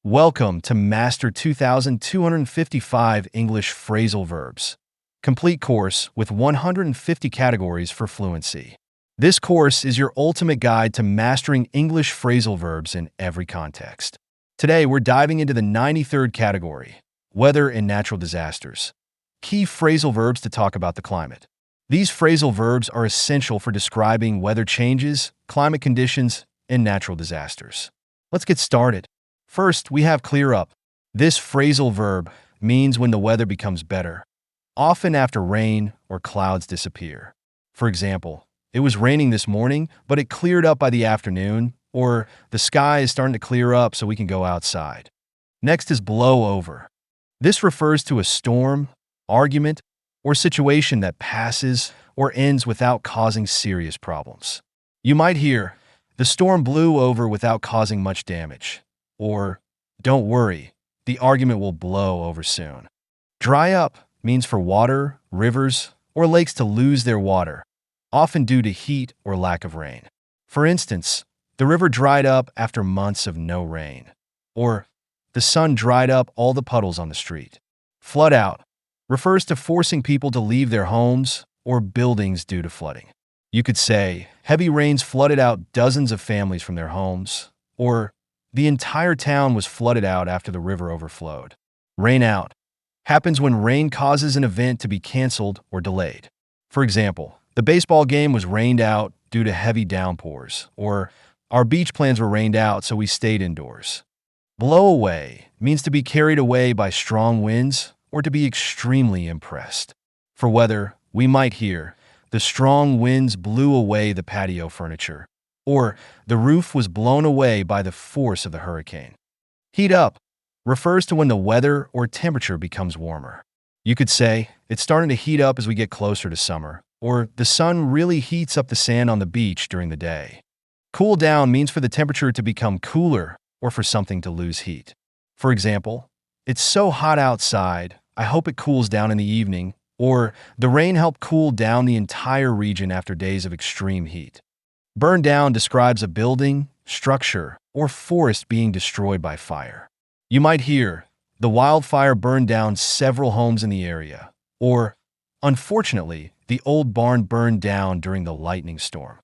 Welcome to Master 2255 English Phrasal Verbs, complete course with 150 categories for fluency. This course is your ultimate guide to mastering English phrasal verbs in every context. Today, we're diving into the 93rd category, weather and natural disasters. Key phrasal verbs to talk about the climate. These phrasal verbs are essential for describing weather changes, climate conditions, and natural disasters. Let's get started. First, we have clear up. This phrasal verb means when the weather becomes better, often after rain or clouds disappear. For example, it was raining this morning, but it cleared up by the afternoon, or the sky is starting to clear up so we can go outside. Next is blow over. This refers to a storm, argument, or situation that passes or ends without causing serious problems. You might hear, the storm blew over without causing much damage. Or, don't worry, the argument will blow over soon. Dry up means for water, rivers, or lakes to lose their water, often due to heat or lack of rain. For instance, the river dried up after months of no rain. Or, the sun dried up all the puddles on the street. Flood out refers to forcing people to leave their homes or buildings due to flooding. You could say, heavy rains flooded out dozens of families from their homes, or the entire town was flooded out after the river overflowed. Rain out happens when rain causes an event to be canceled or delayed. For example, the baseball game was rained out due to heavy downpours, or our beach plans were rained out so we stayed indoors. Blow away means to be carried away by strong winds or to be extremely impressed. For weather, we might hear, the strong winds blew away the patio furniture, or the roof was blown away by the force of the hurricane. Heat up refers to when the weather or temperature becomes warmer. You could say, it's starting to heat up as we get closer to summer, or the sun really heats up the sand on the beach during the day. Cool down means for the temperature to become cooler or for something to lose heat. For example, it's so hot outside, I hope it cools down in the evening, or the rain helped cool down the entire region after days of extreme heat. Burn down describes a building, structure, or forest being destroyed by fire. You might hear, the wildfire burned down several homes in the area, or, unfortunately, the old barn burned down during the lightning storm.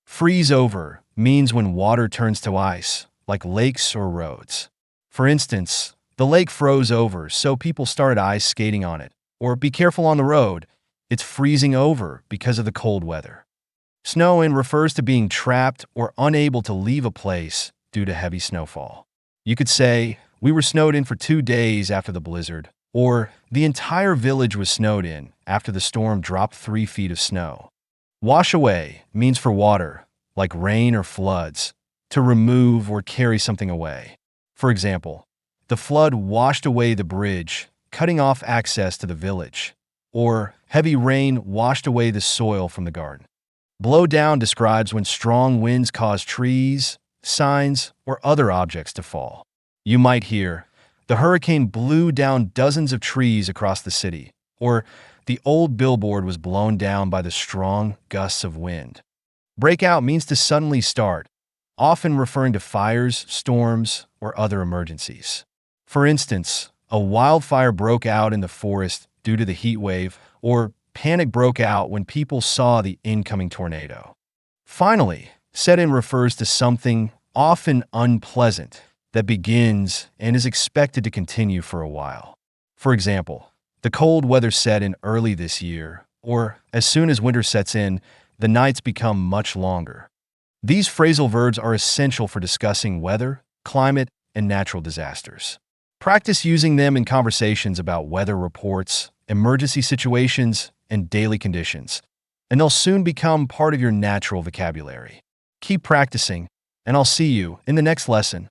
Freeze over means when water turns to ice, like lakes or roads. For instance, the lake froze over, so people started ice skating on it, or be careful on the road, it's freezing over because of the cold weather. Snow in refers to being trapped or unable to leave a place due to heavy snowfall. You could say, we were snowed in for 2 days after the blizzard, or the entire village was snowed in after the storm dropped 3 feet of snow. Wash away means for water, like rain or floods, to remove or carry something away. For example, the flood washed away the bridge, cutting off access to the village, or heavy rain washed away the soil from the garden. Blow down describes when strong winds cause trees, signs, or other objects to fall. You might hear, the hurricane blew down dozens of trees across the city, or the old billboard was blown down by the strong gusts of wind. Break out means to suddenly start, often referring to fires, storms, or other emergencies. For instance, a wildfire broke out in the forest due to the heat wave, or panic broke out when people saw the incoming tornado. Finally, set in refers to something often unpleasant that begins and is expected to continue for a while. For example, the cold weather set in early this year, or as soon as winter sets in, the nights become much longer. These phrasal verbs are essential for discussing weather, climate, and natural disasters. Practice using them in conversations about weather reports, emergency situations, and daily conditions, and they'll soon become part of your natural vocabulary. Keep practicing, and I'll see you in the next lesson.